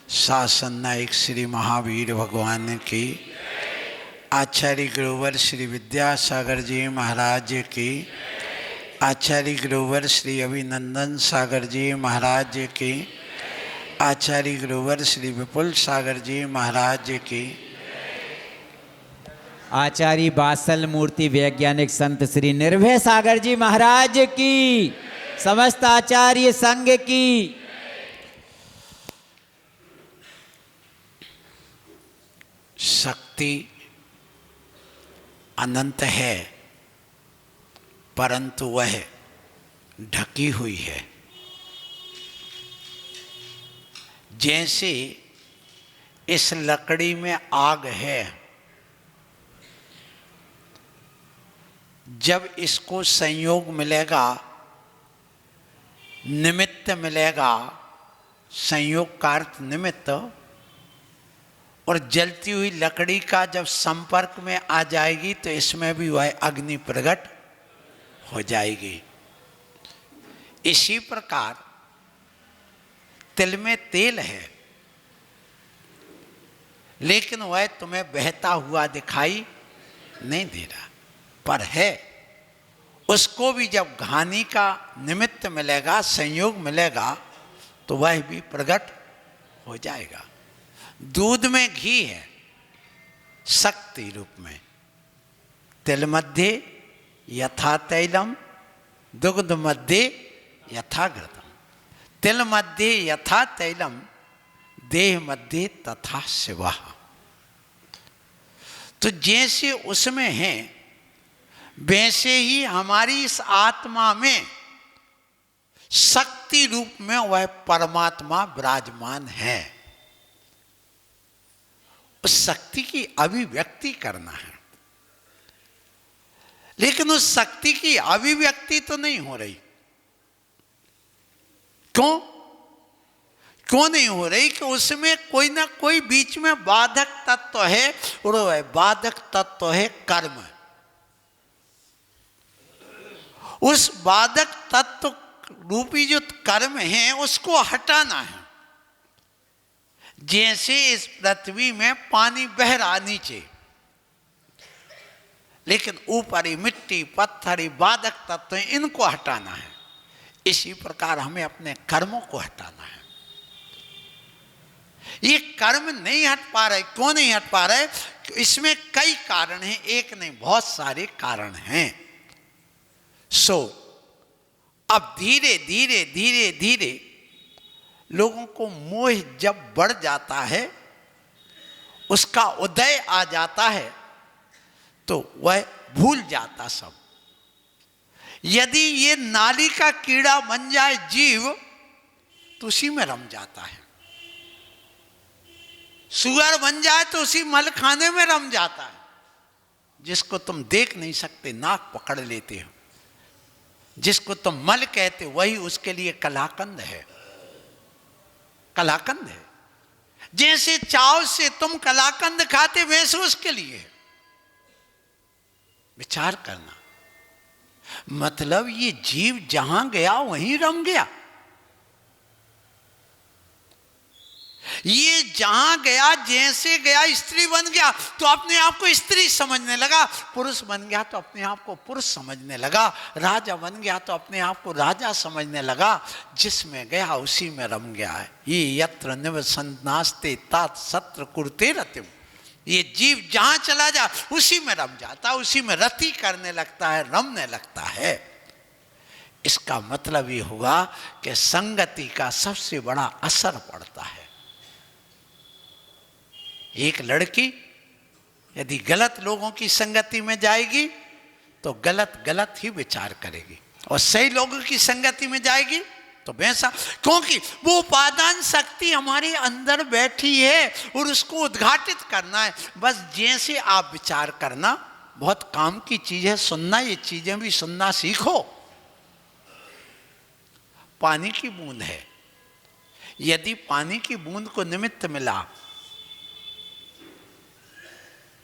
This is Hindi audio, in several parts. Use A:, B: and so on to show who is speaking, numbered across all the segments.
A: शासन नायक श्री महावीर भगवान की, आचार्य गुरुवर श्री विद्यासागर जी महाराज की, आचार्य गुरुवर श्री अभिनंदन सागर जी महाराज की, आचार्य गुरुवर श्री विपुल सागर जी महाराज की,
B: आचार्य बासल मूर्ति वैज्ञानिक संत श्री निर्भय सागर जी महाराज की, समस्त आचार्य संघ की।
A: शक्ति अनंत है, परंतु वह ढकी हुई है। जैसे इस लकड़ी में आग है, जब इसको संयोग मिलेगा, निमित्त मिलेगा, संयोग का अर्थ निमित्त, और जलती हुई लकड़ी का जब संपर्क में आ जाएगी तो इसमें भी वह अग्नि प्रकट हो जाएगी। इसी प्रकार तिल में तेल है, लेकिन वह तुम्हें बहता हुआ दिखाई नहीं दे रहा, पर है। उसको भी जब घानी का निमित्त मिलेगा, संयोग मिलेगा, तो वह भी प्रकट हो जाएगा। दूध में घी है शक्ति रूप में। तिल मध्ये यथा तैलम, दुग्ध मध्ये यथा घृतम। तिल मध्ये यथा तैलम, देह मध्ये तथा शिवा। तो जैसे उसमें है, वैसे ही हमारी इस आत्मा में शक्ति रूप में वह परमात्मा विराजमान है। उस शक्ति की अभिव्यक्ति करना है, लेकिन उस शक्ति की अभिव्यक्ति तो नहीं हो रही। क्यों नहीं हो रही? कि उसमें कोई ना कोई बीच में बाधक तत्व है, और वह बाधक तत्व है कर्म। उस बाधक तत्व रूपी जो कर्म है, उसको हटाना है। जैसे इस पृथ्वी में पानी बह रहा नीचे, लेकिन ऊपर ही मिट्टी पत्थर ही बाधक तत्व हैं, इनको हटाना है। इसी प्रकार हमें अपने कर्मों को हटाना है। ये कर्म नहीं हट पा रहे। क्यों नहीं हट पा रहे? इसमें कई कारण हैं, एक नहीं बहुत सारे कारण हैं। अब धीरे धीरे धीरे धीरे लोगों को मोह जब बढ़ जाता है, उसका उदय आ जाता है, तो वह भूल जाता सब। यदि ये नाली का कीड़ा बन जाए जीव, तो उसी में रम जाता है। सुअर बन जाए तो उसी मलखाने में रम जाता है, जिसको तुम देख नहीं सकते, नाक पकड़ लेते हो। जिसको तुम मल कहते, वही उसके लिए कलाकंद है। कलाकंद है। जैसे चाव से तुम कलाकंद खाते, वैसे उसके लिए है। विचार करना। मतलब ये जीव जहां गया वहीं रम गया। ये जहां गया, जैसे गया, स्त्री बन गया तो अपने आप को स्त्री समझने लगा, पुरुष बन गया तो अपने आप को पुरुष समझने लगा, राजा बन गया तो अपने आप को राजा समझने लगा। जिसमें गया उसी में रम गया है। ये यत्र निवसन्नास्ते तात सत्र कुरुते रतिम। ये जीव जहां चला जा उसी में रम जाता, उसी में रति करने लगता है, रमने लगता है। इसका मतलब ये हुआ कि संगति का सबसे बड़ा असर पड़ता है। एक लड़की यदि गलत लोगों की संगति में जाएगी तो गलत गलत ही विचार करेगी, और सही लोगों की संगति में जाएगी तो वैसा। क्योंकि वो उपादान शक्ति हमारे अंदर बैठी है और उसको उद्घाटित करना है। बस जैसे आप विचार करना, बहुत काम की चीज है सुनना, ये चीजें भी सुनना सीखो। पानी की बूंद है, यदि पानी की बूंद को निमित्त मिला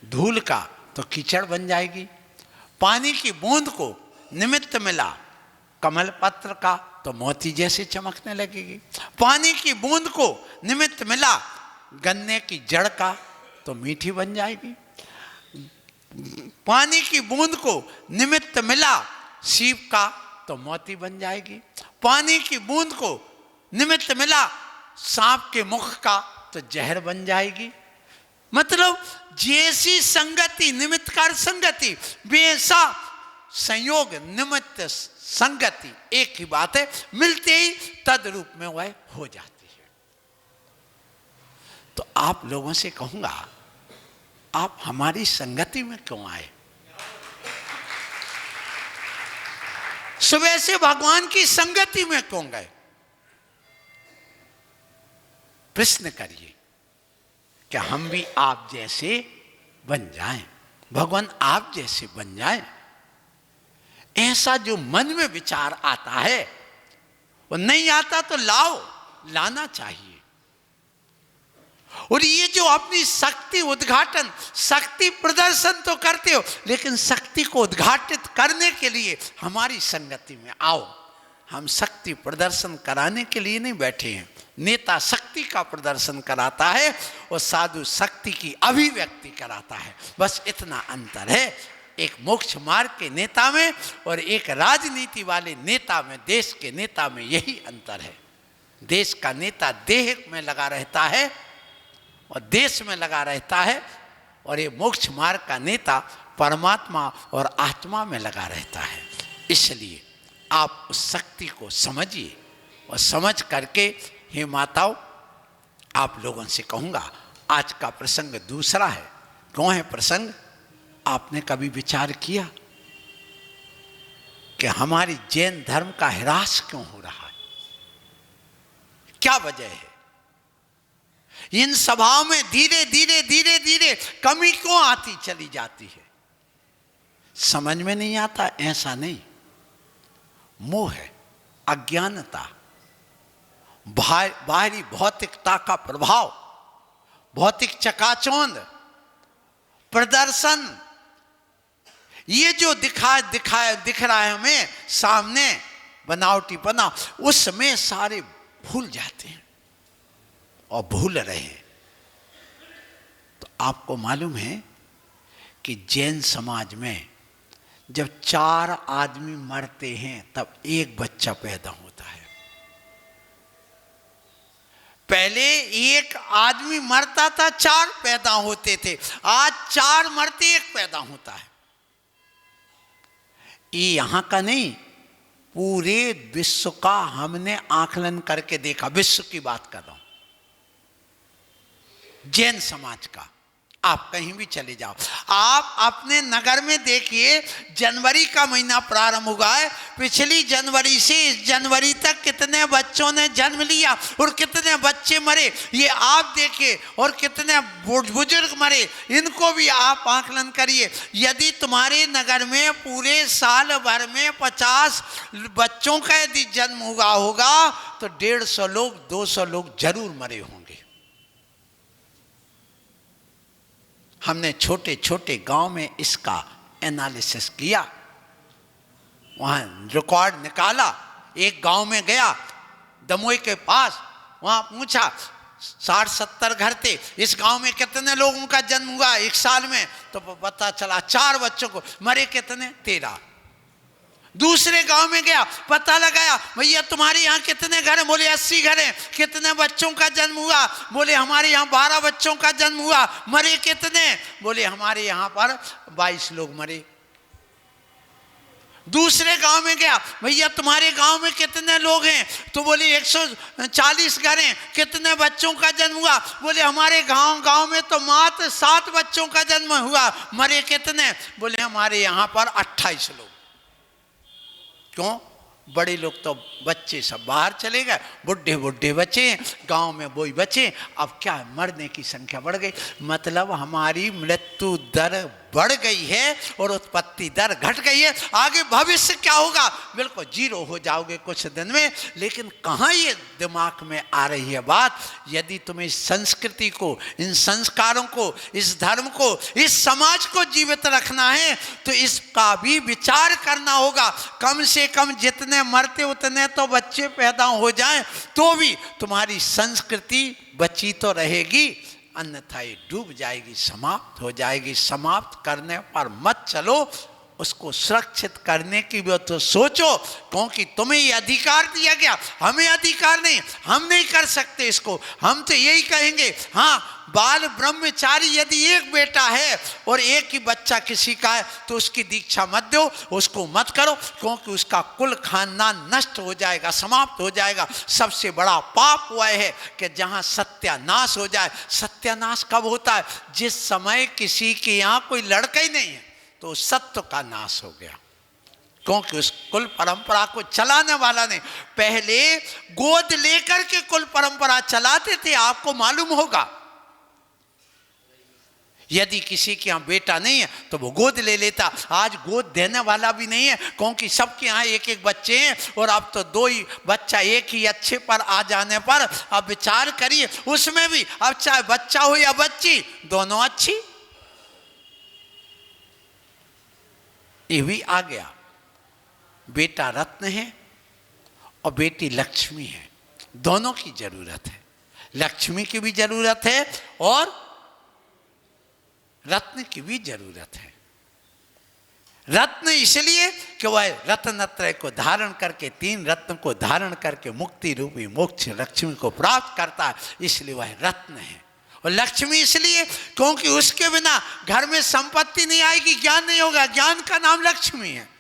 A: धूल का तो कीचड़ बन जाएगी। पानी की बूंद को निमित्त मिला कमल पत्र का तो मोती जैसे चमकने लगेगी। पानी की बूंद को निमित्त मिला गन्ने की जड़ का तो मीठी बन जाएगी। पानी की बूंद को निमित्त मिला सीप का तो मोती बन जाएगी। पानी की बूंद को निमित्त मिला सांप के मुख का तो जहर बन जाएगी। मतलब जैसी संगति निमित्तकार संगति, वैसा संयोग निमित्त संगति, एक ही बात है, मिलते ही तद रूप में वह हो जाती है। तो आप लोगों से कहूंगा, आप हमारी संगति में क्यों आए? सुबह से भगवान की संगति में क्यों गए? प्रश्न करिए कि हम भी आप जैसे बन जाएं, भगवान आप जैसे बन जाएं। ऐसा जो मन में विचार आता है, वो नहीं आता तो लाना चाहिए। और ये जो अपनी शक्ति उद्घाटन, शक्ति प्रदर्शन तो करते हो, लेकिन शक्ति को उद्घाटित करने के लिए हमारी संगति में आओ। हम शक्ति प्रदर्शन कराने के लिए नहीं बैठे हैं। नेता शक्ति का प्रदर्शन कराता है और साधु शक्ति की अभिव्यक्ति कराता है, बस इतना अंतर है एक मोक्ष मार्ग के नेता में और एक राजनीति वाले नेता में, देश के नेता में। यही अंतर है। देश का नेता देह में लगा रहता है और देश में लगा रहता है, और ये मोक्ष मार्ग का नेता परमात्मा और आत्मा में लगा रहता है। इसलिए आप उस शक्ति को समझिए, और समझ करके हे माताओं, आप लोगों से कहूँगा, आज का प्रसंग दूसरा है। क्यों है प्रसंग? आपने कभी विचार किया कि हमारी जैन धर्म का ह्रास क्यों हो रहा है? क्या वजह है? इन सभाओं में धीरे धीरे धीरे धीरे कमी क्यों आती चली जाती है? समझ में नहीं आता। ऐसा नहीं, मोह है, अज्ञानता, बाहरी भौतिकता का प्रभाव, भौतिक चकाचौंध, प्रदर्शन, ये जो दिख रहा है हमें सामने, बनावटीपना, उसमें सारे भूल जाते हैं और भूल रहे हैं। तो आपको मालूम है कि जैन समाज में जब 4 आदमी मरते हैं तब एक बच्चा पैदा होता है। पहले एक आदमी मरता था, 4 पैदा होते थे। आज 4 मरते 1 पैदा होता है। ये यहां का नहीं, पूरे विश्व का हमने आकलन करके देखा। विश्व की बात कर रहा हूं, जैन समाज का। आप कहीं भी चले जाओ, आप अपने नगर में देखिए, जनवरी का महीना प्रारंभ हुआ है, पिछली जनवरी से इस जनवरी तक कितने बच्चों ने जन्म लिया और कितने बच्चे मरे, ये आप देखिए। और कितने बुजुर्ग मरे, इनको भी आप आकलन करिए। यदि तुम्हारे नगर में पूरे साल भर में 50 बच्चों का यदि जन्म हुआ होगा तो 150 लोग, 200 लोग जरूर मरे होंगे। हमने छोटे छोटे गांव में इसका एनालिसिस किया, वहां रिकॉर्ड निकाला। एक गांव में गया दमोई के पास, वहां पूछा 60-70 घर थे, इस गांव में कितने लोगों का जन्म हुआ 1 साल में? तो पता चला 4 बच्चों को, मरे कितने? 13। दूसरे गांव में गया, पता लगाया, भैया तुम्हारे यहाँ कितने घर हैं? बोले 80 घर हैं। कितने बच्चों का जन्म हुआ? बोले हमारे यहाँ 12 बच्चों का जन्म हुआ। मरे कितने? बोले हमारे यहाँ पर 22 लोग मरे। दूसरे गांव में गया, भैया तुम्हारे गांव में कितने लोग हैं? तो बोले 140 घर हैं। कितने बच्चों का जन्म हुआ? बोले हमारे गांव में तो मात्र 7 बच्चों का जन्म हुआ। मरे कितने? बोले हमारे यहाँ पर 28 लोग। क्यों? बड़े लोग तो बच्चे सब बाहर चले गए, बुढ़े बचे, गांव में वही बचे। अब क्या, मरने की संख्या बढ़ गई। मतलब हमारी मृत्यु दर बढ़ गई है और उत्पत्ति दर घट गई है, आगे भविष्य क्या होगा, बिल्कुल जीरो हो जाओगे कुछ दिन में। लेकिन कहाँ ये दिमाग में आ रही है बात, यदि तुम्हें इस संस्कृति को, इन संस्कारों को, इस धर्म को, इस समाज को जीवित रखना है तो इसका भी विचार करना होगा। कम से कम जितने मरते उतने तो बच्चे पैदा हो जाएं तो भी तुम्हारी संस्कृति बची तो रहेगी, अन्यथा ये डूब जाएगी, समाप्त हो जाएगी। समाप्त करने पर मत चलो, उसको सुरक्षित करने की भी तो सोचो, क्योंकि तुम्हें ये अधिकार दिया गया, हमें अधिकार नहीं, हम नहीं कर सकते इसको। हम तो यही कहेंगे, हाँ बाल ब्रह्मचारी यदि एक बेटा है और एक ही बच्चा किसी का है तो उसकी दीक्षा मत दो, उसको मत करो, क्योंकि उसका कुल खानदान नष्ट हो जाएगा, समाप्त हो जाएगा। सबसे बड़ा पाप हुआ है कि जहाँ सत्यानाश हो जाए। सत्यानाश कब होता है, जिस समय किसी के यहाँ कोई लड़का ही नहीं है तो सत्य का नाश हो गया, क्योंकि उस कुल परंपरा को चलाने वाला नहीं। पहले गोद लेकर के कुल परंपरा चलाते थे, आपको मालूम होगा। यदि किसी के यहाँ बेटा नहीं है तो वो गोद ले लेता। आज गोद देने वाला भी नहीं है, क्योंकि सबके यहाँ एक एक बच्चे हैं और अब तो दो ही बच्चा एक ही अच्छे पर आ जाने पर अब विचार करिए, उसमें भी अब चाहे बच्चा हो या बच्ची, दोनों अच्छी। ये भी आ गया, बेटा रत्न है और बेटी लक्ष्मी है, दोनों की जरूरत है। लक्ष्मी की भी जरूरत है और रत्न की भी जरूरत है। रत्न इसलिए कि वह रत्नत्रय को धारण करके, तीन रत्न को धारण करके मुक्ति रूपी मोक्ष लक्ष्मी को प्राप्त करता है, इसलिए वह रत्न है। और लक्ष्मी इसलिए क्योंकि उसके बिना घर में संपत्ति नहीं आएगी, ज्ञान नहीं होगा, ज्ञान का नाम लक्ष्मी है।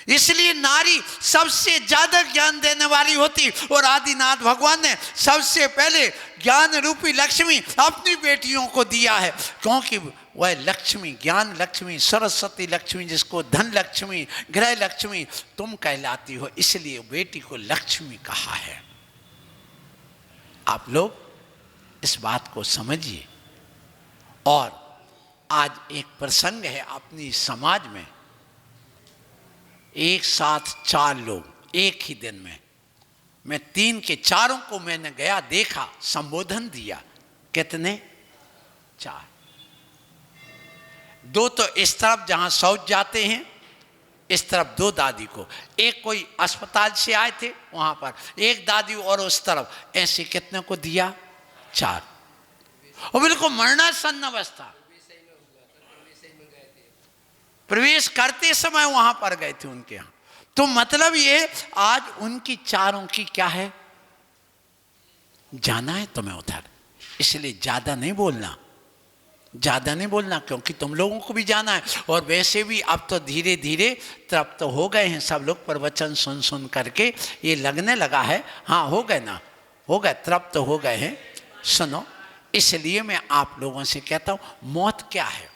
A: इसलिए नारी सबसे ज्यादा ज्ञान देने वाली होती, और आदिनाथ भगवान ने सबसे पहले ज्ञान रूपी लक्ष्मी अपनी बेटियों को दिया है, क्योंकि वह लक्ष्मी, ज्ञान लक्ष्मी, सरस्वती लक्ष्मी, जिसको धन लक्ष्मी, गृह लक्ष्मी तुम कहलाती हो, इसलिए बेटी को लक्ष्मी कहा है। आप लोग इस बात को समझिए। और आज एक प्रसंग है अपनी समाज में, एक साथ 4 लोग एक ही दिन में, मैं 3 के 4 को मैंने गया देखा, संबोधन दिया। कितने? 4। 2 तो इस तरफ जहां शौच जाते हैं, इस तरफ 2 दादी को, एक कोई अस्पताल से आए थे वहां पर, एक दादी और उस तरफ, ऐसे कितने को दिया? 4। और बिल्कुल मरणासन्न अवस्था, प्रवेश करते समय वहां पर गए थे उनके यहां। तो मतलब ये आज उनकी 4 की क्या है, जाना है तुम्हें उधर, इसलिए ज्यादा नहीं बोलना, ज्यादा नहीं बोलना, क्योंकि तुम लोगों को भी जाना है। और वैसे भी अब तो धीरे धीरे तृप्त तो हो गए हैं सब लोग, प्रवचन सुन सुन करके ये लगने लगा है, हाँ हो गए ना, हो गए, तृप्त तो हो गए हैं। सुनो, इसलिए मैं आप लोगों से कहता हूं, मौत क्या है,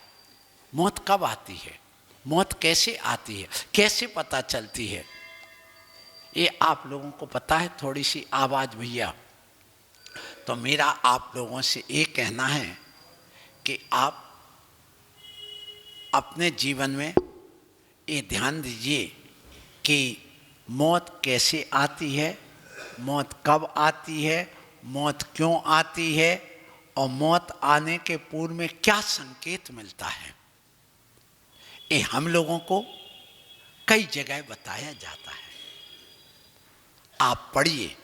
A: मौत कब आती है, मौत कैसे आती है, कैसे पता चलती है, ये आप लोगों को पता है? थोड़ी सी आवाज भैया। तो मेरा आप लोगों से ये कहना है कि आप अपने जीवन में ये ध्यान दीजिए कि मौत कैसे आती है, मौत कब आती है, मौत क्यों आती है, और मौत आने के पूर्व में क्या संकेत मिलता है। ये हम लोगों को कई जगह बताया जाता है। आप पढ़िए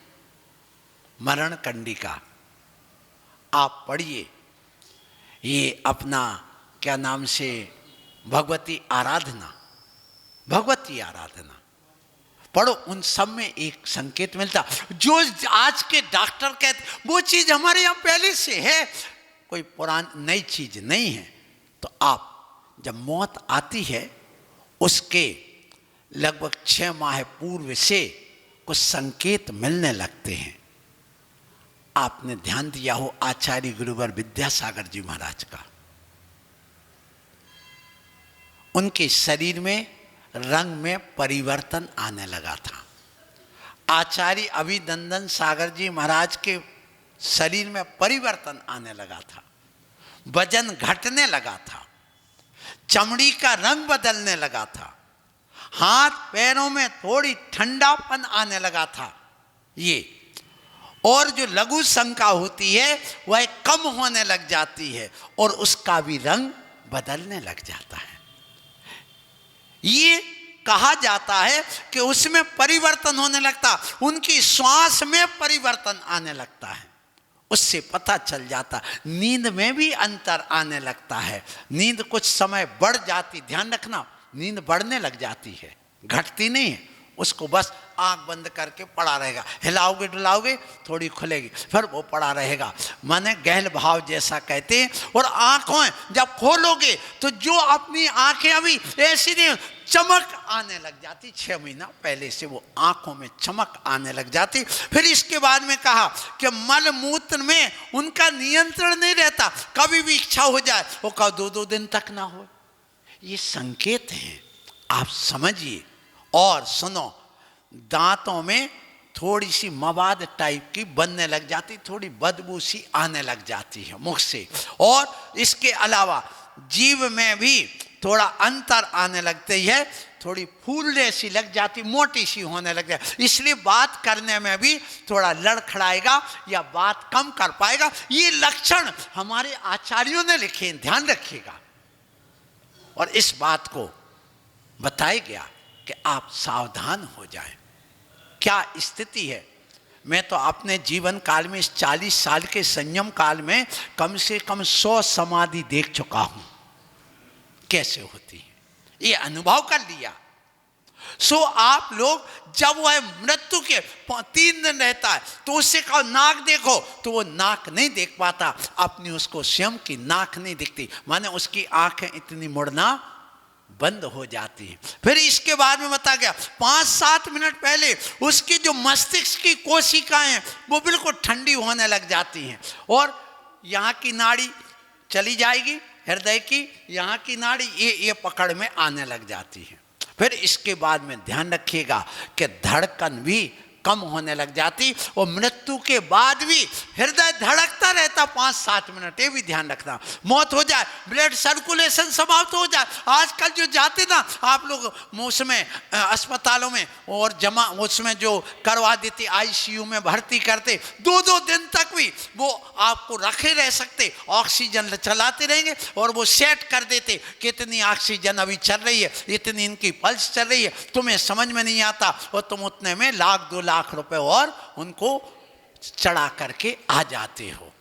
A: मरण कंडिका, आप पढ़िए ये अपना क्या नाम से भगवती आराधना, भगवती आराधना पढ़ो, उन सब में एक संकेत मिलता। जो आज के डॉक्टर कहते वो चीज हमारे यहाँ पहले से है, कोई पुरानी नई चीज नहीं है। तो आप जब मौत आती है उसके लगभग 6 माह पूर्व से कुछ संकेत मिलने लगते हैं। आपने ध्यान दिया हो आचार्य गुरुवर विद्यासागर जी महाराज का, उनके शरीर में रंग में परिवर्तन आने लगा था। आचार्य अभिनंदन सागर जी महाराज के शरीर में परिवर्तन आने लगा था, वजन घटने लगा था। चमड़ी का रंग बदलने लगा था, हाथ पैरों में थोड़ी ठंडापन आने लगा था ये, और जो लघु शंका होती है वह कम होने लग जाती है और उसका भी रंग बदलने लग जाता है। ये कहा जाता है कि उसमें परिवर्तन होने लगता, उनकी श्वास में परिवर्तन आने लगता है। उससे पता चल जाता, नींद में भी अंतर आने लगता है। नींद कुछ समय बढ़ जाती, ध्यान रखना, नींद बढ़ने लग जाती है, घटती नहीं है। उसको बस आंख बंद करके पड़ा रहेगा, हिलाओगे डुलाओगे थोड़ी खुलेगी, फिर वो पड़ा रहेगा, माने गहन भाव जैसा कहते हैं। और आंखों जब खोलोगे तो जो अपनी आंखें अभी ऐसी नहीं, चमक आने लग जाती, 6 महीना पहले से वो आंखों में चमक आने लग जाती। फिर इसके बाद में कहा कि मल मूत्र में उनका नियंत्रण नहीं रहता, कभी भी इच्छा हो जाए वो कहा 2-2 दिन तक ना हो। ये संकेत हैं, आप समझिए और सुनो। दांतों में थोड़ी सी मवाद टाइप की बनने लग जाती, थोड़ी बदबू सी आने लग जाती है मुख से। और इसके अलावा जीभ में भी थोड़ा अंतर आने लगती है, थोड़ी फूलने सी लग जाती, मोटी सी होने लग जाती, इसलिए बात करने में भी थोड़ा लड़खड़ाएगा या बात कम कर पाएगा। ये लक्षण हमारे आचार्यों ने लिखे, ध्यान रखिएगा। और इस बात को बताया गया कि आप सावधान हो जाएं। क्या स्थिति है, मैं तो अपने जीवन काल में, इस 40 साल के संयम काल में कम से कम 100 समाधि देख चुका हूं, कैसे होती है, ये अनुभव कर लिया। सो आप लोग जब वह मृत्यु के 3 दिन रहता है तो उससे कहो नाक देखो, तो वो नाक नहीं देख पाता, अपनी उसको स्वयं की नाक नहीं दिखती, माने उसकी आंखें इतनी मुड़ना बंद हो जाती है। फिर इसके बाद में बता गया 5-7 मिनट पहले उसकी जो मस्तिष्क की कोशिकाएं वो बिल्कुल ठंडी होने लग जाती हैं, और यहाँ की नाड़ी चली जाएगी, हृदय की यहाँ की नाड़ी ये पकड़ में आने लग जाती है। फिर इसके बाद में ध्यान रखिएगा कि धड़कन भी कम होने लग जाती, और मृत्यु के बाद भी हृदय धड़कता रहता 5-7 मिनट, ये भी ध्यान रखना। मौत हो जाए, ब्लड सर्कुलेशन समाप्त हो जाए। आजकल जो जाते ना आप लोग उसमें अस्पतालों में, और जमा उसमें जो करवा देते, ICU में भर्ती करते, 2-2 दिन तक भी वो आपको रखे रह सकते, ऑक्सीजन चलाते रहेंगे और वो सेट कर देते कितनी ऑक्सीजन अभी चल रही है, इतनी इनकी पल्स चल रही है, तुम्हें समझ में नहीं आता, और तुम उतने में 1-2 लाख रुपए और उनको चढ़ा करके आ जाते हो।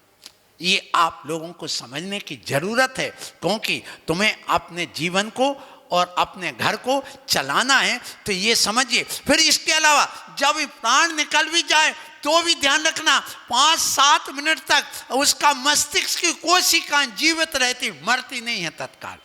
A: ये आप लोगों को समझने की जरूरत है, क्योंकि तुम्हें अपने जीवन को और अपने घर को चलाना है, तो ये समझिए। फिर इसके अलावा जब प्राण निकल भी जाए तो भी ध्यान रखना 5-7 मिनट तक उसका मस्तिष्क की कोशिकाएं जीवित रहती, मरती नहीं है तत्काल।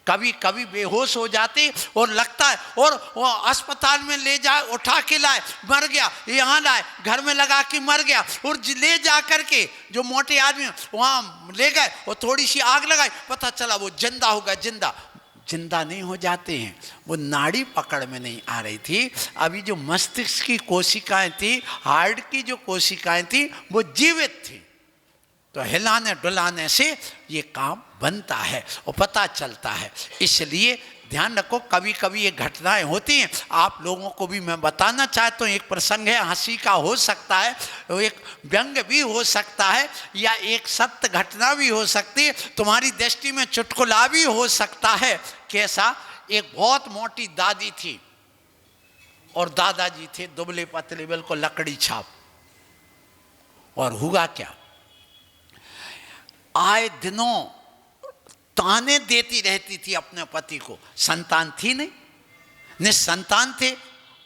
A: कभी कभी बेहोश हो जाते और लगता है, और वो अस्पताल में ले जाए, उठा के लाए, मर गया, यहाँ लाए, घर में लगा के मर गया, और ले जा करके जो मोटे आदमी वहाँ ले गए और थोड़ी सी आग लगाई, पता चला वो जिंदा हो गया। जिंदा नहीं हो जाते हैं, वो नाड़ी पकड़ में नहीं आ रही थी, अभी जो मस्तिष्क की कोशिकाएं थी, हार्ट की जो कोशिकाएं थी वो जीवित थी। तो हिलाने डुलाने से ये काम बनता है और पता चलता है। इसलिए ध्यान रखो, कभी कभी ये घटनाएं होती हैं, आप लोगों को भी मैं बताना चाहता हूँ। एक प्रसंग है, हंसी का हो सकता है, एक व्यंग भी हो सकता है, या एक सत्य घटना भी हो सकती है, तुम्हारी दृष्टि में चुटकुला भी हो सकता है। कैसा? एक बहुत मोटी दादी थी और दादाजी थे दुबले पतले, बिल्कुल लकड़ी छाप। और हुआ क्या, आए दिनों ताने देती रहती थी अपने पति को, संतान थी नहीं, निसंतान थे।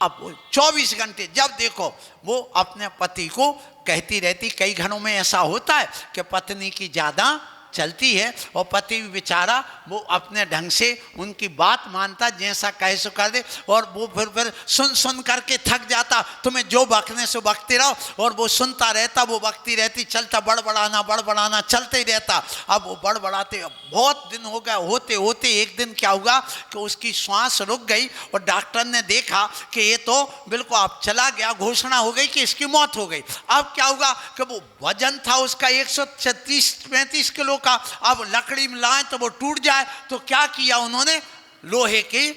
A: अब 24 घंटे जब देखो वो अपने पति को कहती रहती। कई घरों में ऐसा होता है कि पत्नी की ज़्यादा चलती है और पति भी बेचारा वो अपने ढंग से उनकी बात मानता, जैसा कहे सो कर दे, और वो फिर सुन करके थक जाता। तुम्हें जो बकने से बकते रहो, और वो सुनता रहता, वो बकती रहती, चलता बड़बड़ाना चलते ही रहता। अब वो बड़बड़ाते बहुत दिन हो गए, होते होते एक दिन क्या हुआ कि उसकी श्वास रुक गई, और डॉक्टर ने देखा कि ये तो बिल्कुल अब चला गया, घोषणा हो गई कि इसकी मौत हो गई। अब क्या होगा कि वो वजन था उसका 130-135 किलो रोका। अब लकड़ी में लाए तो वो टूट जाए, तो क्या किया उन्होंने, लोहे की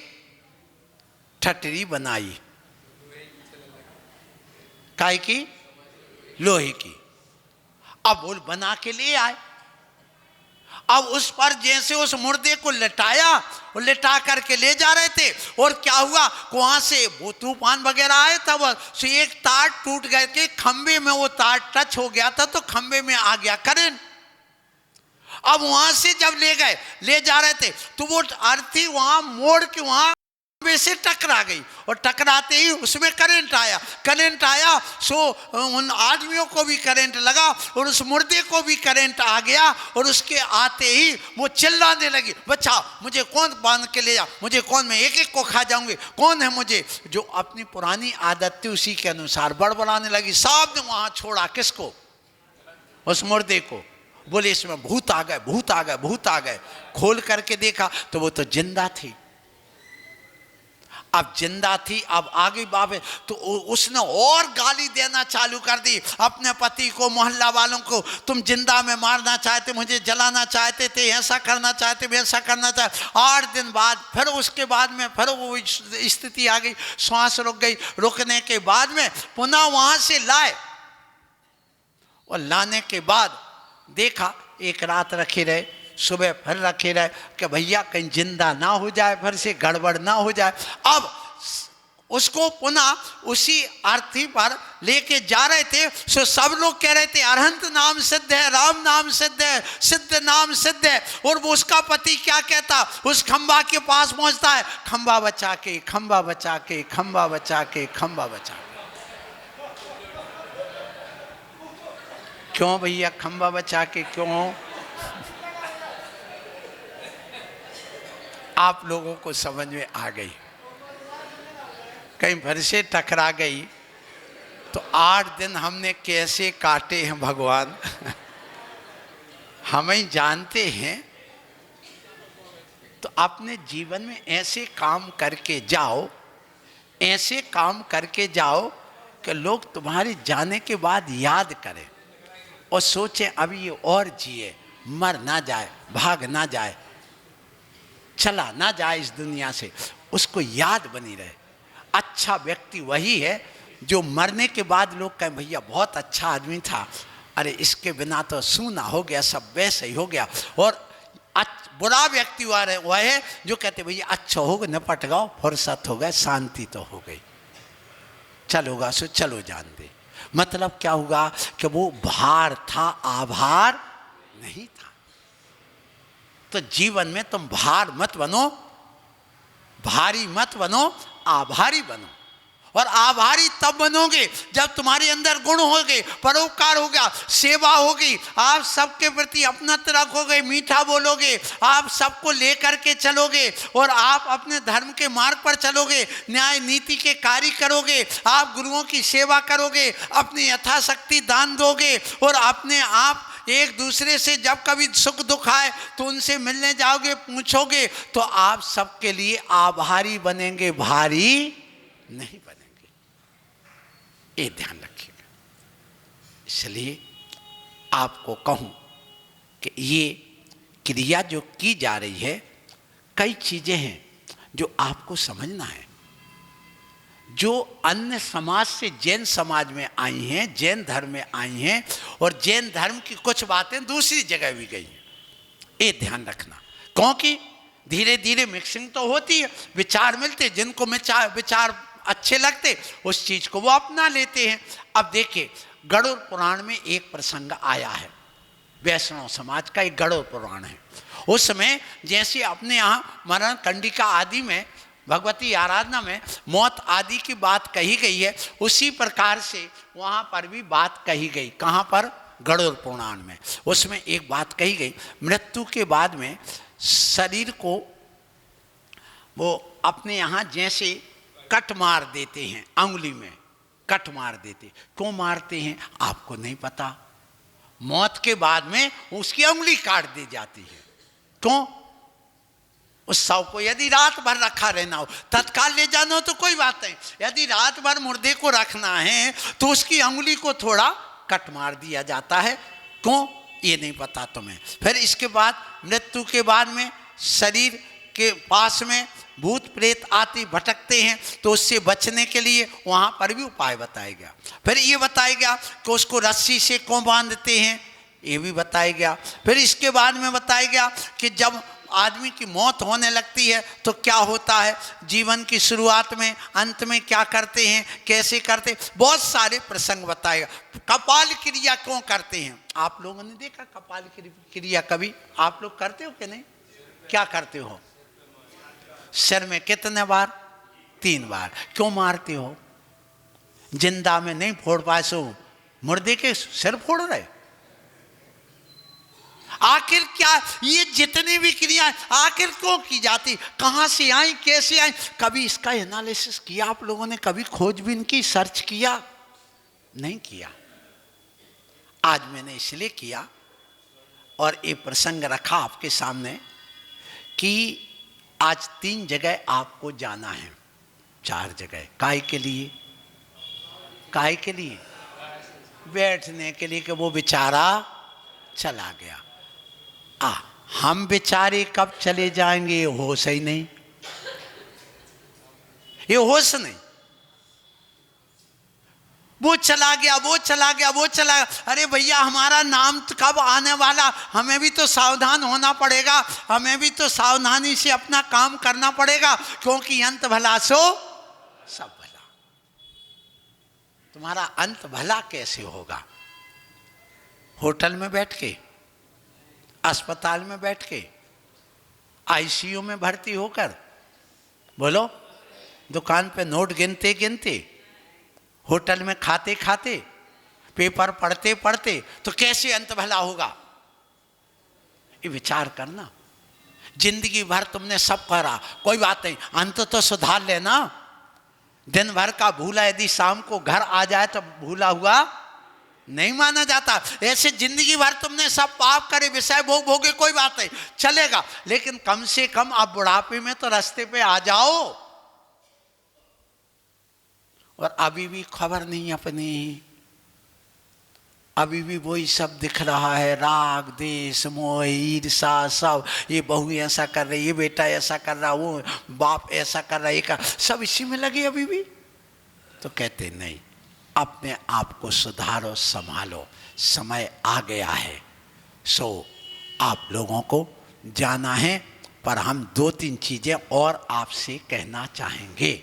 A: ठटरी बनाई। काय की? लोहे की। अब वो बना के ले आए। अब उस पर जैसे उस मुर्दे को लिटाया, और लिटा करके ले जा रहे थे, और क्या हुआ, वहां से वो तूफान वगैरह आए, तब से एक तार टूट गए के खंबे में, वो तार टच हो गया था तो खंबे में आ गया करंट। अब वहां से जब ले जा रहे थे, तो वो अर्थी वहां मोड़ के वहां खंबे से टकरा गई, और टकराते ही उसमें करंट आया। सो उन आदमियों को भी करंट लगा, और उस मुर्दे को भी करंट आ गया, और उसके आते ही वो चिल्लाने लगी, बचाओ, मुझे कौन बांध के ले जा, मुझे कौन, मैं एक एक को खा जाऊंगी, कौन है मुझे। जो अपनी पुरानी आदत थी उसी के अनुसार बड़बड़ाने लगी। साहब ने वहां छोड़ा किसको, उस मुर्दे को। बोले इसमें भूत आ गए, भूत आ गए, भूत आ गए। खोल करके देखा तो वो तो जिंदा थी। अब जिंदा थी, अब आगे बाबे, तो उसने और गाली देना चालू कर दी अपने पति को, मोहल्ला वालों को। तुम जिंदा में मारना चाहते, मुझे जलाना चाहते थे, ऐसा करना चाहते, वैसा करना चाहते। 8 दिन बाद फिर उसके बाद में फिर वो स्थिति आ गई, श्वास रुक गई। रुकने के बाद में पुनः वहां से लाए, और लाने के बाद देखा एक रात रखे रहे, सुबह फिर रखे रहे कि भैया कहीं जिंदा ना हो जाए, फिर से गड़बड़ ना हो जाए। अब उसको पुनः उसी अर्थी पर लेके जा रहे थे, सो सब लोग कह रहे थे अरहंत नाम सिद्ध है, राम नाम सिद्ध है, सिद्ध नाम सिद्ध है। और वो उसका पति क्या कहता, उस खंबा के पास पहुंचता है, खंबा बचा के, खंबा बचा के, खंबा बचा के, खंबा बचा के। क्यों भैया खंबा बचा के क्यों? आप लोगों को समझ में आ गई। कहीं फिर से टकरा गई तो 8 दिन हमने कैसे काटे हैं भगवान हमें जानते हैं। तो अपने जीवन में ऐसे काम करके जाओ, ऐसे काम करके जाओ कि लोग तुम्हारे जाने के बाद याद करें और सोचें अभी ये और जिए, मर ना जाए, भाग ना जाए, चला ना जाए इस दुनिया से, उसको याद बनी रहे। अच्छा व्यक्ति वही है जो मरने के बाद लोग कहें भैया बहुत अच्छा आदमी था, अरे इसके बिना तो सूना हो गया, सब वैसे ही हो गया। और बुरा व्यक्ति वह है जो कहते भैया अच्छा हो गया, निपट गया, फुर्सत हो गए, शांति तो हो गई, चलोगा सो चलो जान दे। मतलब क्या होगा कि वो भार था, आभार नहीं था। तो जीवन में तुम भार मत बनो, भारी मत बनो, आभारी बनो। और आभारी तब बनोगे जब तुम्हारे अंदर गुण होंगे, परोपकार होगा, सेवा होगी, आप सबके प्रति अपनत्व रखोगे, मीठा बोलोगे, आप सबको लेकर के चलोगे, और आप अपने धर्म के मार्ग पर चलोगे, न्याय नीति के कार्य करोगे, आप गुरुओं की सेवा करोगे, अपनी यथाशक्ति दान दोगे, और अपने आप एक दूसरे से जब कभी सुख दुख आए तो उनसे मिलने जाओगे, पूछोगे, तो आप सबके लिए आभारी बनेंगे, भारी नहीं बनेंगे। ये ध्यान रखिएगा। इसलिए आपको कहूं कि ये क्रिया जो की जा रही है, कई चीजें हैं जो आपको समझना है, जो अन्य समाज से जैन समाज में आई हैं, जैन धर्म में आई हैं, और जैन धर्म की कुछ बातें दूसरी जगह भी गई हैं। ये ध्यान रखना, क्योंकि धीरे धीरे मिक्सिंग तो होती है, विचार मिलते, जिनको विचार अच्छे लगते उस चीज को वो अपना लेते हैं। अब देखिए गरुड़ पुराण में एक प्रसंग आया है, वैष्णव समाज का एक गरुड़ पुराण है। उस समय जैसे अपने यहाँ मरण कंडिका आदि में, भगवती आराधना में मौत आदि की बात कही गई है, उसी प्रकार से वहाँ पर भी बात कही गई। कहाँ पर? गरुड़ पुराण में। उसमें एक बात कही गई, मृत्यु के बाद में शरीर को वो अपने यहाँ जैसे कट मार देते हैं, अंगुली में कट मार देते। क्यों मारते हैं आपको नहीं पता। मौत के बाद में उसकी अंगुली काट दी जाती है। क्यों? उस शव को यदि रात भर रखा रहना हो, तत्काल ले जाना हो तो कोई बात नहीं, यदि रात भर मुर्दे को रखना है तो उसकी अंगुली को थोड़ा कट मार दिया जाता है। क्यों? ये नहीं पता तुम्हें। फिर इसके बाद मृत्यु के बाद में शरीर के पास में भूत प्रेत आते भटकते हैं, तो उससे बचने के लिए वहाँ पर भी उपाय बताया गया। फिर ये बताया गया कि उसको रस्सी से क्यों बांधते हैं, ये भी बताया गया। फिर इसके बाद में बताया गया कि जब आदमी की मौत होने लगती है तो क्या होता है, जीवन की शुरुआत में अंत में क्या करते हैं, कैसे करते, बहुत सारे प्रसंग बताएगा। कपाल क्रिया क्यों करते हैं, आप लोगों ने देखा कपाल क्रिया कभी आप लोग करते हो कि नहीं? क्या करते हो? सिर में कितने बार? 3 बार। क्यों मारते हो? जिंदा में नहीं फोड़ पाए सो मुर्दे के सिर फोड़ रहे? आखिर क्या ये जितनी भी क्रियाएं आखिर क्यों की जाती, कहां से आई, कैसे आई? कभी इसका एनालिसिस किया आप लोगों ने? कभी खोजबीन की, सर्च किया? नहीं किया। आज मैंने इसलिए किया और ये प्रसंग रखा आपके सामने कि आज 3 जगह आपको जाना है, 4 जगह। काहे के लिए? काहे के लिए? बैठने के लिए कि वो बेचारा चला गया। हम बेचारे कब चले जाएंगे ये होश ही नहीं, ये होश नहीं। वो चला गया, वो चला गया, वो चला गया। अरे भैया हमारा नाम तो कब आने वाला, हमें भी तो सावधान होना पड़ेगा, हमें भी तो सावधानी से अपना काम करना पड़ेगा, क्योंकि अंत भला सो सब भला। तुम्हारा अंत भला कैसे होगा? होटल में बैठ के, अस्पताल में बैठ के, आईसीयू में भर्ती होकर, बोलो, दुकान पे नोट गिनते गिनते, होटल में खाते खाते, पेपर पढ़ते पढ़ते, तो कैसे अंत भला होगा? ये विचार करना। जिंदगी भर तुमने सब करा, कोई बात नहीं, अंत तो सुधार लेना। दिन भर का भूला यदि शाम को घर आ जाए तो भूला हुआ नहीं माना जाता। ऐसे जिंदगी भर तुमने सब पाप करे, विषय भोग भोगे, कोई बात नहीं, चलेगा, लेकिन कम से कम आप बुढ़ापे में तो रास्ते पे आ जाओ। और अभी भी खबर नहीं अपनी, अभी भी वही सब दिख रहा है, राग देश मोह ईर्षा सब। ये बहू ऐसा कर रही, ये बेटा ऐसा कर रहा, वो बाप ऐसा कर रहा, ये कर, सब इसी में लगे अभी भी। तो कहते नहीं, अपने आप को सुधारो, संभालो, समय आ गया है। सो आप लोगों को जाना है, पर हम 2-3 चीजें और आपसे कहना चाहेंगे।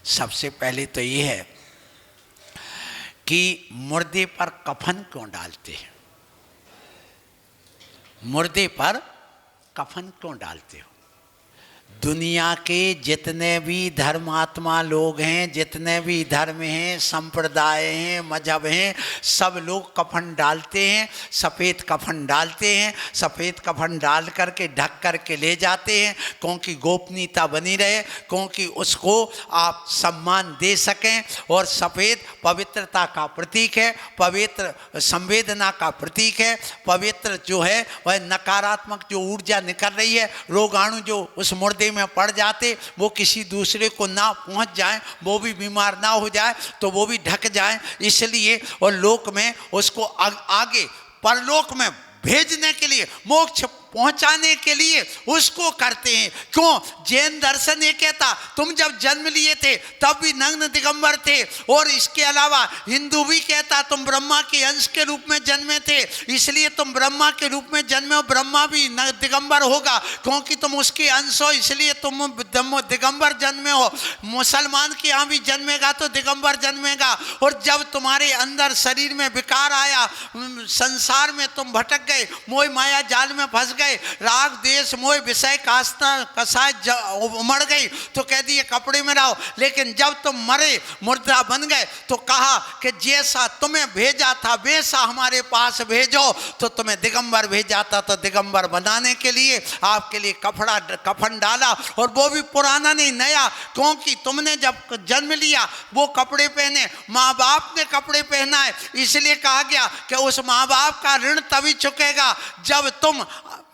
A: सबसे पहले तो ये है कि मुर्दे पर कफन क्यों डालते हैं? मुर्दे पर कफन क्यों डालते हो? दुनिया के जितने भी धर्मात्मा लोग हैं, जितने भी धर्म हैं, संप्रदाय हैं, मजहब हैं, सब लोग कफन डालते हैं, सफ़ेद कफन डालते हैं। सफ़ेद कफन डाल करके ढक करके ले जाते हैं, क्योंकि गोपनीयता बनी रहे, क्योंकि उसको आप सम्मान दे सकें। और सफ़ेद पवित्रता का प्रतीक है, पवित्र संवेदना का प्रतीक है। पवित्र जो है वह नकारात्मक जो ऊर्जा निकल रही है, रोगाणु जो उस मुर्दे में पड़ जाते, वो किसी दूसरे को ना पहुंच जाए, वो भी बीमार ना हो जाए, तो वो भी ढक जाए। इसलिए और लोक में उसको आगे परलोक में भेजने के लिए, मोक्ष पहुंचाने के लिए उसको करते हैं। क्यों? जैन दर्शन ये कहता, तुम जब जन्म लिए थे तब भी नग्न दिगंबर थे। और इसके अलावा हिंदू भी कहता, तुम ब्रह्मा के अंश के रूप में जन्मे थे, इसलिए तुम ब्रह्मा के रूप में जन्मे हो। ब्रह्मा भी दिगंबर होगा, क्योंकि तुम उसके अंश हो, इसलिए तुम दिगंबर जन्मे हो। मुसलमान के यहाँ भी जन्मेगा तो दिगंबर जन्मेगा। और जब तुम्हारे अंदर शरीर में विकार आया, संसार में तुम भटक गए, मोह माया जाल में फंस गए, राग देश मोह विषय कास्ता कसाय उमड़ गई, तो कह दिए कपड़े में रहो। लेकिन जब तुम मरे, मुर्दा बन गए, तो कहा कि जैसा तुम्हें भेजा था वैसा हमारे पास भेजो। तो तुम्हें दिगंबर भेजा था, तो दिगंबर बनाने के लिए आपके लिए कफन डाला, और वो भी पुराना नहीं, नया। क्योंकि तुमने जब जन्म लिया वो कपड़े पहने, माँ बाप ने कपड़े पहनाए, इसलिए कहा गया कि उस माँ बाप का ऋण तभी चुकेगा जब तुम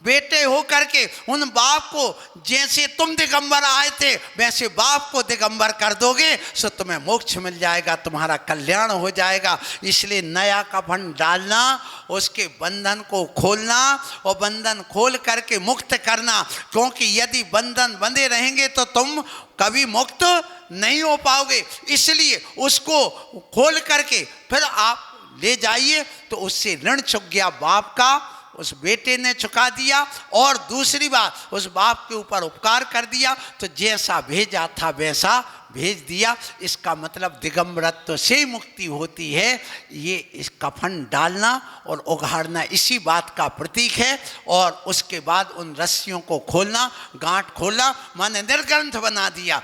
A: बेटे हो करके उन बाप को जैसे तुम दिगंबर आए थे वैसे बाप को दिगंबर कर दोगे तो तुम्हें मोक्ष मिल जाएगा, तुम्हारा कल्याण हो जाएगा। इसलिए नया कफन डालना, उसके बंधन को खोलना और बंधन खोल करके मुक्त करना, क्योंकि यदि बंधन बंधे रहेंगे तो तुम कभी मुक्त नहीं हो पाओगे। इसलिए उसको खोल करके फिर आप ले जाइए, तो उससे ऋण चुक गया बाप का, उस बेटे ने चुका दिया, और दूसरी बात उस बाप के ऊपर उपकार कर दिया, तो जैसा भेजा था वैसा भेज दिया। इसका मतलब दिगंबरत्व से ही मुक्ति होती है। ये इस कफन डालना और उघाड़ना इसी बात का प्रतीक है। और उसके बाद उन रस्सियों को खोलना, गांठ खोलना, माने निर्ग्रंथ बना दिया।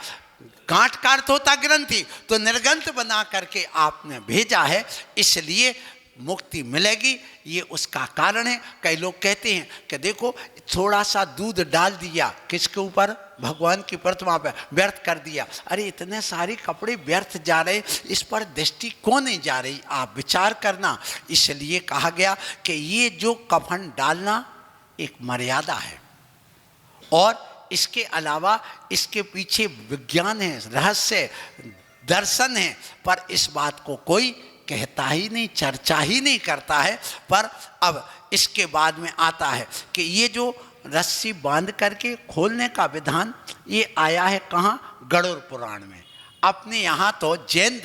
A: गांठ का अर्थ होता ग्रंथि, तो निर्ग्रंथ बना करके आपने भेजा है, इसलिए मुक्ति मिलेगी। ये उसका कारण है। कई लोग कहते हैं कि देखो थोड़ा सा दूध डाल दिया किसके ऊपर, भगवान की प्रतिमा पर, व्यर्थ कर दिया। अरे इतने सारे कपड़े व्यर्थ जा रहे, इस पर दृष्टि क्यों नहीं जा रही, आप विचार करना। इसलिए कहा गया कि ये जो कफन डालना एक मर्यादा है, और इसके अलावा इसके पीछे विज्ञान है, रहस्य, दर्शन है, पर इस बात को कोई कहता ही नहीं, चर्चा ही नहीं करता है। पर अब इसके बाद में आता है कि ये जो रस्सी बांध करके खोलने का विधान ये आया है कहाँ, गरुड़ पुराण में। अपने यहाँ तो जैन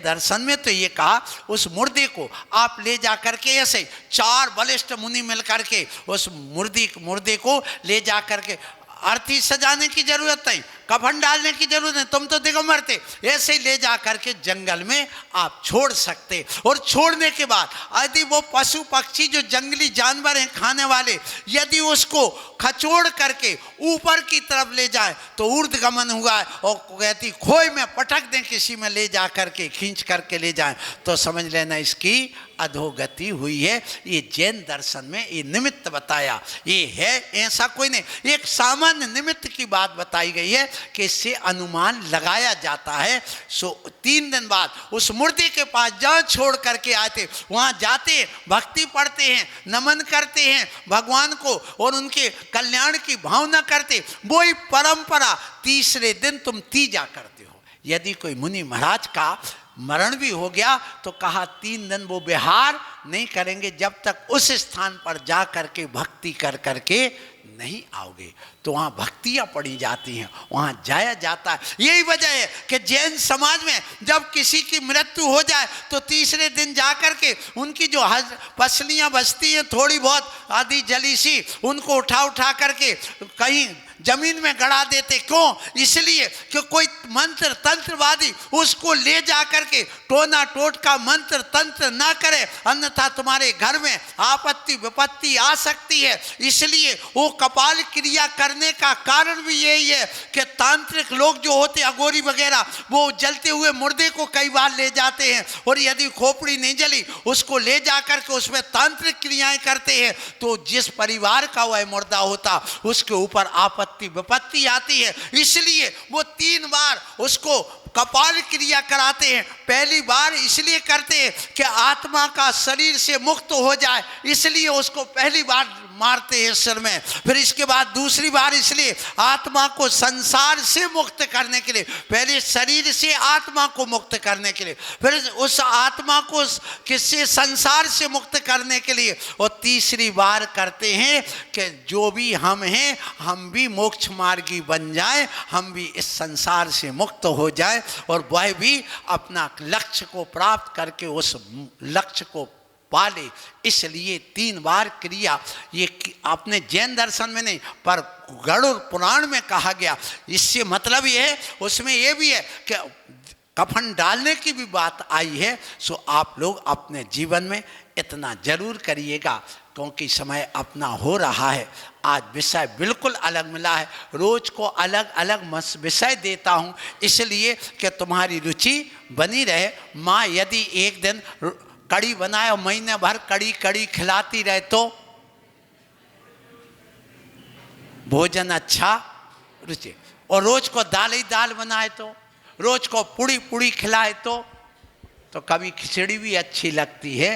A: दर्शन में तो ये कहा उस मुर्दे को आप ले जा करके, ऐसे 4 बलिष्ठ मुनि मिल करके उस मुर्दे को ले जा करके, अर्थी सजाने की जरूरत नहीं, कफन डालने की जरूरत नहीं, तुम तो दिगंबर थे, ऐसे ही ले जा करके जंगल में आप छोड़ सकते। और छोड़ने के बाद यदि वो पशु पक्षी जो जंगली जानवर हैं खाने वाले, यदि उसको खचोड़ करके ऊपर की तरफ ले जाए तो ऊर्ध्वगमन हुआ है, और कहती खोए में पटक दें, किसी में ले जा करके खींच करके ले जाएं, तो समझ लेना इसकी अधोगति हुई है। ये जैन दर्शन में ये निमित्त बताया, ये है, ऐसा कोई नहीं, एक सामान्य निमित्त की बात बताई गई है कि इससे अनुमान लगाया जाता है। सो 3 दिन बाद उस मूर्ति के पास जहाँ छोड़ करके आए थे वहाँ जाते, भक्ति पढ़ते हैं, नमन करते हैं भगवान को और उनके कल्याण की भावना करते, वही परंपरा तीसरे दिन तुम तीजा करते हो। यदि कोई मुनि महाराज का मरण भी हो गया तो कहा 3 दिन वो विहार नहीं करेंगे जब तक उस स्थान पर जा करके भक्ति कर करके नहीं आओगे। तो वहाँ भक्तियाँ पढ़ी जाती हैं, वहाँ जाया जाता है। यही वजह है कि जैन समाज में जब किसी की मृत्यु हो जाए तो तीसरे दिन जा करके उनकी जो पसलियाँ बचती हैं थोड़ी बहुत आधी जली सी, उनको उठा करके कहीं जमीन में गड़ा देते। क्यों? इसलिए कि कोई मंत्र तंत्रवादी उसको ले जा करके टोना टोटका मंत्र तंत्र ना करे, अन्यथा तुम्हारे घर में आपत्ति विपत्ति आ सकती है। इसलिए वो कपाल क्रिया करने का कारण भी यही है कि तांत्रिक लोग जो होते अगोरी वगैरह, वो जलते हुए मुर्दे को कई बार ले जाते हैं, और यदि खोपड़ी नहीं जली उसको ले जा करके उसमें तांत्रिक क्रियाएं करते हैं, तो जिस परिवार का वह मुर्दा होता उसके ऊपर आपत्ति विपत्ति आती है। इसलिए वो 3 बार उसको कपाल क्रिया कराते हैं। पहली बार इसलिए करते हैं कि आत्मा का शरीर से मुक्त हो जाए, इसलिए उसको पहली बार मारते हैं सिर में। फिर इसके बाद दूसरी बार इसलिए आत्मा को संसार से मुक्त करने के लिए, पहले शरीर से आत्मा को मुक्त करने के लिए, फिर उस आत्मा को किससे, संसार से मुक्त करने के लिए, और तीसरी बार करते हैं कि जो भी हम हैं हम भी मोक्ष मार्गी बन जाएं, हम भी इस संसार से मुक्त हो जाएं, और वह भी अपना लक्ष्य को प्राप्त करके उस लक्ष्य को पाले। इसलिए 3 बार क्रिया, ये आपने जैन दर्शन में नहीं पर गरुड़ पुराण में कहा गया। इससे मतलब ये है, उसमें ये भी है कि कफन डालने की भी बात आई है। सो आप लोग अपने जीवन में इतना जरूर करिएगा, क्योंकि समय अपना हो रहा है। आज विषय बिल्कुल अलग मिला है, रोज को अलग अलग विषय देता हूँ इसलिए कि तुम्हारी रुचि बनी रहे। माँ यदि एक दिन कड़ी बनाए और महीने भर कड़ी खिलाती रहे तो भोजन अच्छा रुचि, और रोज को दाल ही दाल बनाए तो, रोज को पूड़ी खिलाए तो कभी खिचड़ी भी अच्छी लगती है,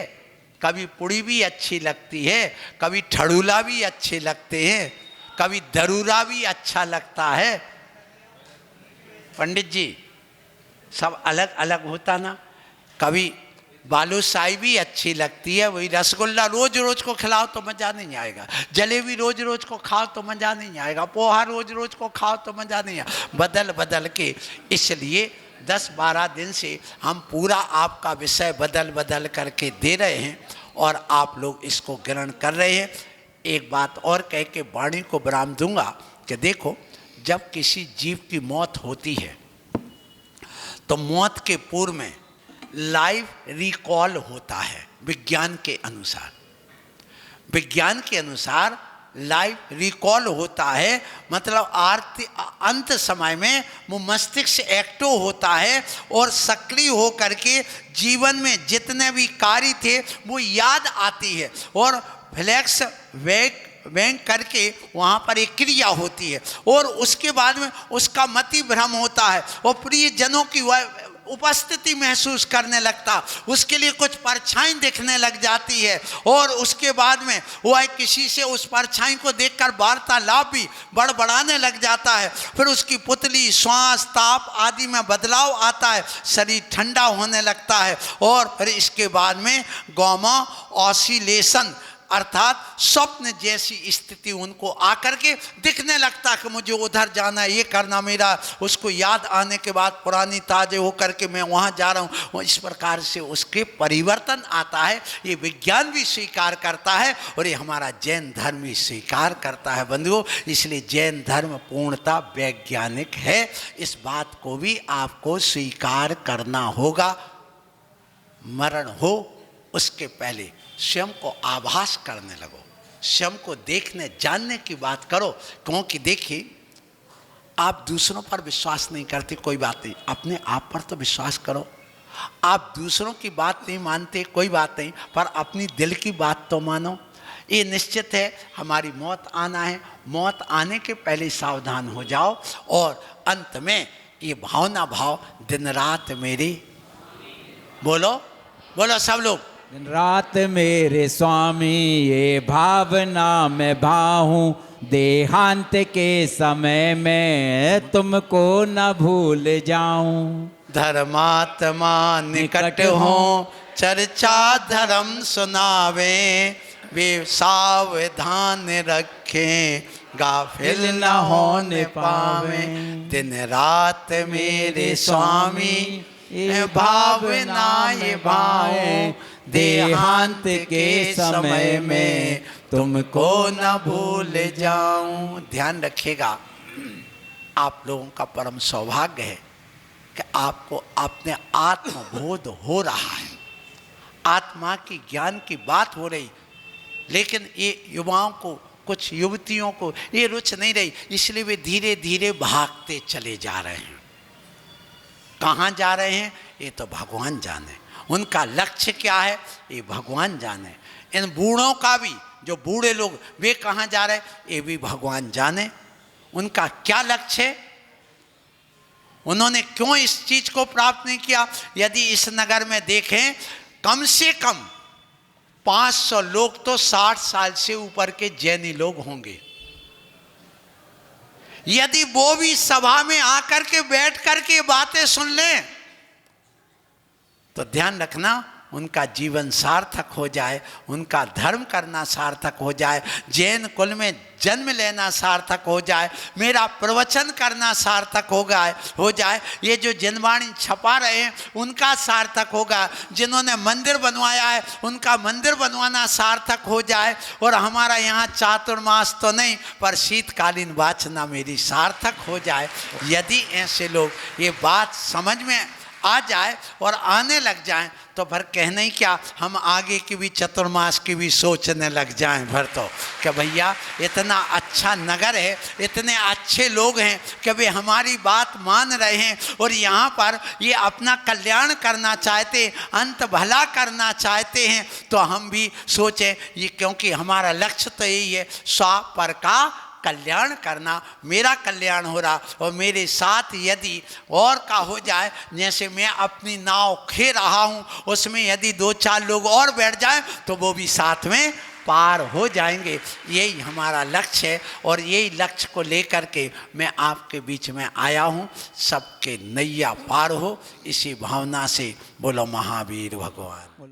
A: कभी पुड़ी भी अच्छी लगती है, कभी ठड़ूला भी अच्छे लगते हैं, कभी दरूरा भी अच्छा लगता है। पंडित जी सब अलग अलग होता ना। कभी बालूशाही भी अच्छी लगती है, वही रसगुल्ला रोज रोज को खिलाओ तो मज़ा नहीं आएगा, जलेबी रोज रोज को खाओ तो मज़ा नहीं आएगा, पोहा रोज रोज को खाओ तो मज़ा नहीं आएगा, बदल बदल के। इसलिए 10-12 दिन से हम पूरा आपका विषय बदल बदल करके दे रहे हैं और आप लोग इसको ग्रहण कर रहे हैं। एक बात और कह के वाणी को विराम दूंगा कि देखो, जब किसी जीव की मौत होती है तो मौत के पूर्व में लाइव रिकॉल होता है। विज्ञान के अनुसार, विज्ञान के अनुसार लाइव रिकॉल होता है, मतलब अंत समय में वो मस्तिष्क एक्टिव होता है और सक्रिय हो करके जीवन में जितने भी कार्य थे वो याद आती है और फ्लैक्स बैंक करके वहाँ पर एक क्रिया होती है और उसके बाद में उसका मति भ्रम होता है और प्रियजनों की उपस्थिति महसूस करने लगता, उसके लिए कुछ परछाई दिखने लग जाती है और उसके बाद में वह किसी से उस परछाई को देखकर वार्तालाप भी बड़बड़ाने लग जाता है। फिर उसकी पुतली, श्वास, ताप आदि में बदलाव आता है, शरीर ठंडा होने लगता है और फिर इसके बाद में गामा ऑसिलेशन अर्थात स्वप्न जैसी स्थिति उनको आकर के दिखने लगता कि मुझे उधर जाना है, ये करना मेरा, उसको याद आने के बाद पुरानी ताजे होकर के मैं वहाँ जा रहा हूँ। इस प्रकार से उसके परिवर्तन आता है। ये विज्ञान भी स्वीकार करता है और ये हमारा जैन धर्म भी स्वीकार करता है बंधुओं। इसलिए जैन धर्म पूर्णतः वैज्ञानिक है, इस बात को भी आपको स्वीकार करना होगा। मरण हो उसके पहले स्वयं को आभास करने लगो, स्वयं को देखने जानने की बात करो। क्योंकि देखिए, आप दूसरों पर विश्वास नहीं करते, कोई बात नहीं, अपने आप पर तो विश्वास करो। आप दूसरों की बात नहीं मानते, कोई बात नहीं, पर अपनी दिल की बात तो मानो। ये निश्चित है हमारी मौत आना है, मौत आने के पहले सावधान हो जाओ। और अंत में ये भावना भाव, दिन रात मेरी, बोलो बोलो सब लोग,
B: दिन रात मेरे स्वामी ये भावना मैं भाऊं, देहांत के समय में तुमको न भूल जाऊं।
A: धर्मात्मा निकट हो चर्चा धर्म सुनावे, वे सावधान रखें गाफिल न होने पावे। दिन रात मेरे स्वामी ये भावना ये भाऊं, देहांत के समय में तुमको न भूल जाऊं। ध्यान रखिएगा, आप लोगों का परम सौभाग्य है कि आपको अपने आत्मबोध हो रहा है, आत्मा की ज्ञान की बात हो रही। लेकिन ये युवाओं को, कुछ युवतियों को ये रुचि नहीं रही, इसलिए वे धीरे धीरे भागते चले जा रहे हैं। कहाँ जा रहे हैं ये तो भगवान जाने, उनका लक्ष्य क्या है ये भगवान जाने। इन बूढ़ों का भी, जो बूढ़े लोग वे कहाँ जा रहे ये भी भगवान जाने, उनका क्या लक्ष्य है, उन्होंने क्यों इस चीज को प्राप्त नहीं किया। यदि इस नगर में देखें, कम से कम 500 लोग तो 60 साल से ऊपर के जैनी लोग होंगे। यदि वो भी सभा में आकर के बैठ करके बातें सुन लें तो ध्यान रखना, उनका जीवन सार्थक हो जाए, उनका धर्म करना सार्थक हो जाए, जैन कुल में जन्म लेना सार्थक हो जाए, मेरा प्रवचन करना सार्थक हो जाए। ये जो जिनवाणी छपा रहे हैं उनका सार्थक होगा, जिन्होंने मंदिर बनवाया है उनका मंदिर बनवाना सार्थक हो जाए। और हमारा यहाँ चातुर्मास तो नहीं पर शीतकालीन वाचना मेरी सार्थक हो जाए। यदि ऐसे लोग ये बात समझ में आ जाए और आने लग जाएं तो फिर कहना ही क्या, हम आगे की भी चतुर्मास की भी सोचने लग जाएं फिर तो, कि भैया इतना अच्छा नगर है, इतने अच्छे लोग हैं कि वे हमारी बात मान रहे हैं और यहाँ पर ये अपना कल्याण करना चाहते, अंत भला करना चाहते हैं, तो हम भी सोचें ये, क्योंकि हमारा लक्ष्य तो यही है, स्व पर का कल्याण करना, मेरा कल्याण हो रहा और मेरे साथ यदि और का हो जाए, जैसे मैं अपनी नाव खे रहा हूँ उसमें यदि 2-4 लोग और बैठ जाएं तो वो भी साथ में पार हो जाएंगे। यही हमारा लक्ष्य है और यही लक्ष्य को लेकर के मैं आपके बीच में आया हूँ। सबके नैया पार हो, इसी भावना से बोलो महावीर भगवान।